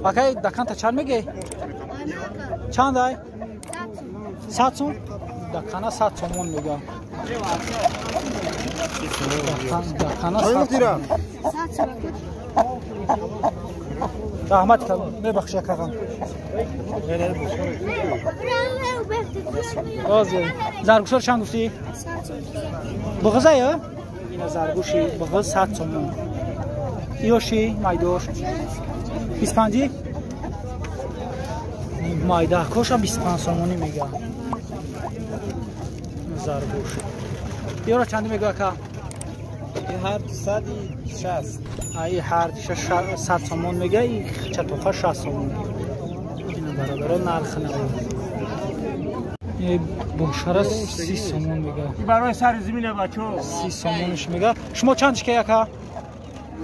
Окей, даканта чанд меги? Чанд ай? 100 сом. Дакана 100 сомон мега. Дакана 100 сом. Rahmat kal. Ne bakışa kakam. Azı. Zarguşlar çand gufti? Bığıza ya? Yine zarguşi. Bığız 100 somon. İyoşi, maydoş. İspancı? Mayda. Koşa 25 somoni mega. Zarguş. Yora çandı mega ka? هر 160 ای هر 100 سومون میگه ای چطور 60 سومون اینا برابر نرخ نبود ای بوشرا 30 سومون میگه برای سر زمینه بچو 30 سومونش میگه شما چندش که یکا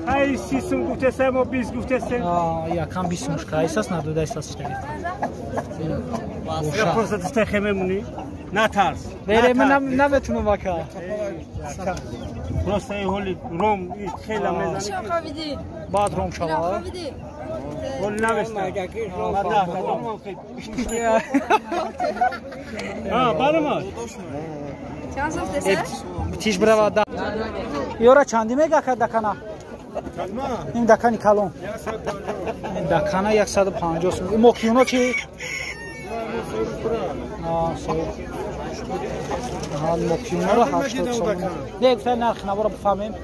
ای 30 سوم گفته سه ما 20 گفته سه یکم 20 مش که ایساس ندوده ایساس چه یا فرصت است خیممونی نترس بره من نمیتونم واکا просто هولی روم خیلی میزنه بعد روم شوا هول نوشته ها برام تیش بروا دا یورا چندی میگه که دکانا این دکانی کالون این دکانا 150 سوم موکیونو چی موکیونو رو 80 سومون نه گفتن نرخ نبارو بفهمیم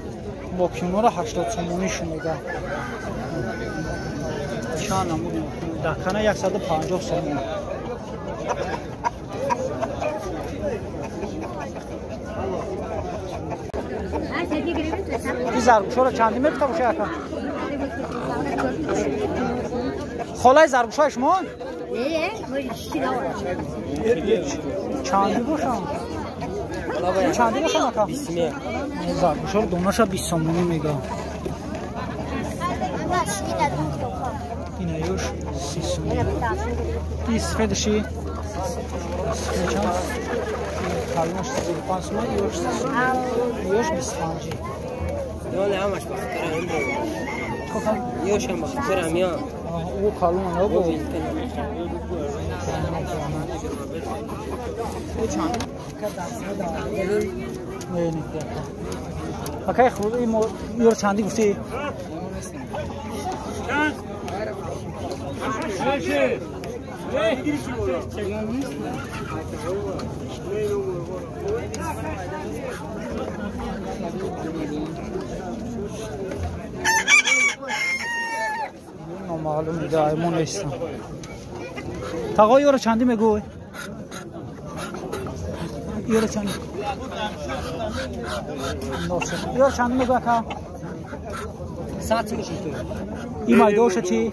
موکیونو رو 80 سومونیش میگه شانم دکانا 150 سومون این زرگوشا رو چندی میگفته باشه اکا خالای زرگوشای شما چندی باشم چندی باشم اکا زرگوشا رو دوناشا 20 سومونی میگه این ایوش 30 سومونی این سفیدشی سفید kalmış 35 suma yoş 25 ne amaç baktıra öyle kokam yoş ama baktıra ya o kalın ne bu o çan ne ne akay khud yor çandi gufti معلوم دائمون نیستم تاقا یورو چندی میگوی یورو چندی یورو چندی میگوی که 100 میشه این مایدوش چی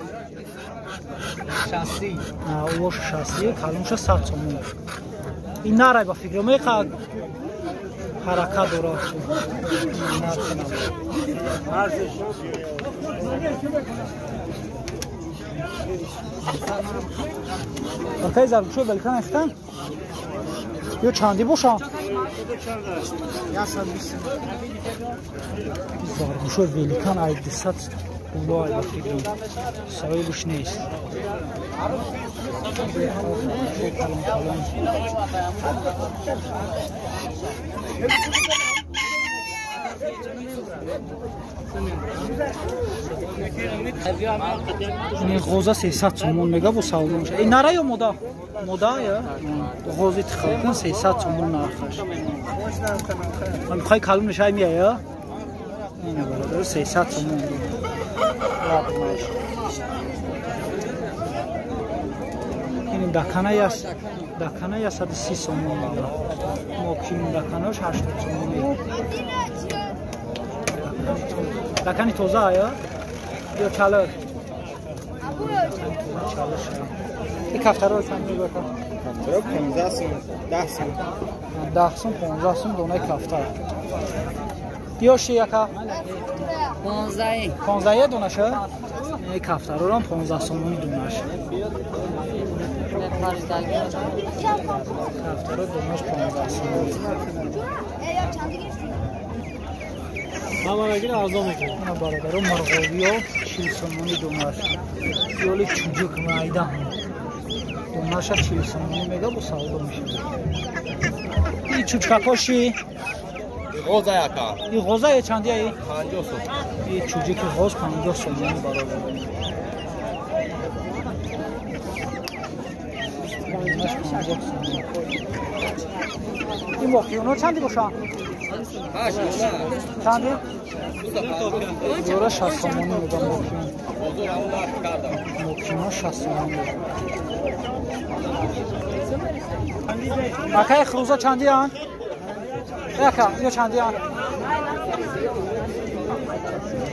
60 اوش 60 کالونش 100 سومون این نرای با فکر میخواد حرکت درست Arkaya zarguşo belkan eftan. Yo çandi boşa. Zarguşo belkan aydı sat. Bu ay bakıyorum. Savay boş neyiz. این غوزه 300 سومون میگه بو سالون شه این نره یا مودا یا غوزه تخلقن 300 سومون نرخش من میخوای کالون نشای میای یا اینه برادر 300 سومون این دکانه یا 130 سومون موکیم دکانهش 80 سومون دکانی توزه یا یا چالر این کفتر رو چند میگه کفتر رو 15 سوم 10 سوم 10 سوم 15 سوم دونه کفتر یوشی یکا 15 دونه شه این کفتر رو هم 15 سومونی دونه شه کفتر رو دونهش 15 سومونی Hamaragiर arzon ekan. Mana barodaro marg'oviyo 40 so'mni donar. Yo'li chujuk mayda. Donasha 40 so'mni mega bu savdo میشه. این چوچکا کاشی؟ غوزه یکا. این غوزه چندیه ای؟ 50 سوم. این چوچک غوز 50 سومانی برادر. این موکیونو چندی باشن؟ 8 چندی؟ دوره 60 سومانی میگم موکیون. موکیونو 60 سومانی. اکای خروزا چندی هن؟ اکا یا چندی هن؟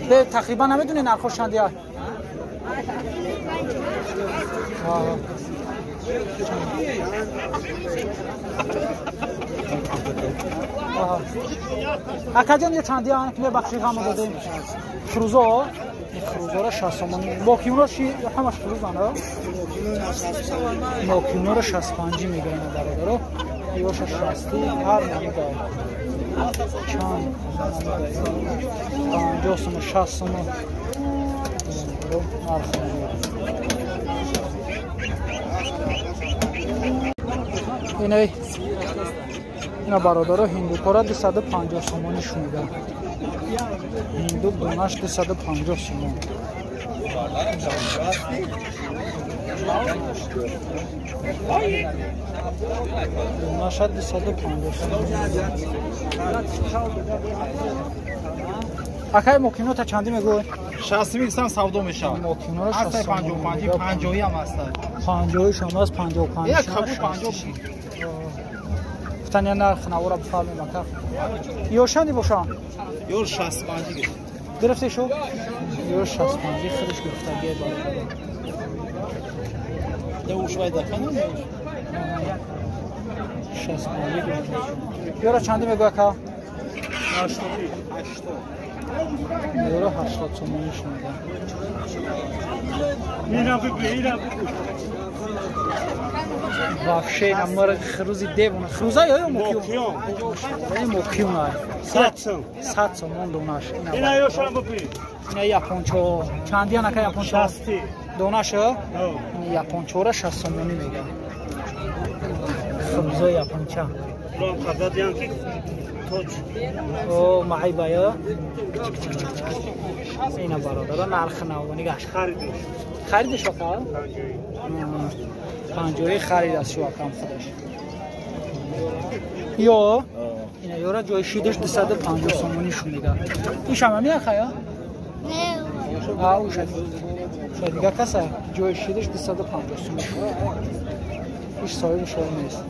به تقریبا نمیدونی نرخوش چندی هن؟ اکا جان یا چندی هن؟ که بخشی همه دادیم خروزا؟ خروزا را 60 سومانی. موکیون را همش خروز هن؟ موکیون را 65 میگیرن برادر. یوش 60 هر نمیده. چند 50 سوم 60 سوم. اینا برادر هندو کارا 250 سومانی شونده. هندو دونش 250 سومان. دونش 250 سومان. اکای موکینو تا چندی میگوی؟ 60 میگم سودا میشه. موکینو رو 60 55 50 هم هست. 50 شما از 55 یک کبو 50 گفتن یا نرخ نورا بفرمی مکر یوشندی باشم یور 65 گرفته شو یور 65 خودش گرفتگی بالا دوش باید کنم 65 یورا چندی میگه که 80 یورا 80 تومانی شونده اینم بگو вообще намор хрузи девона хруза ё мокион мокион ай 100 сомон донаш ина ёшам бупи ина япончо чандия нака япончо 60 донаш япончора 60 сомони мега хруза японча ром хададиан ки точ о майба ё ина бародар нарх навони гаш خریدش آقا 50 خرید از شو کم خودش یا اینا یورا جای شیدش 250 سومانی شونیده این شما میخواد یا نه او شد دیگه کسا جای شیدش 250 سومانی هیچ صاحب شو نیست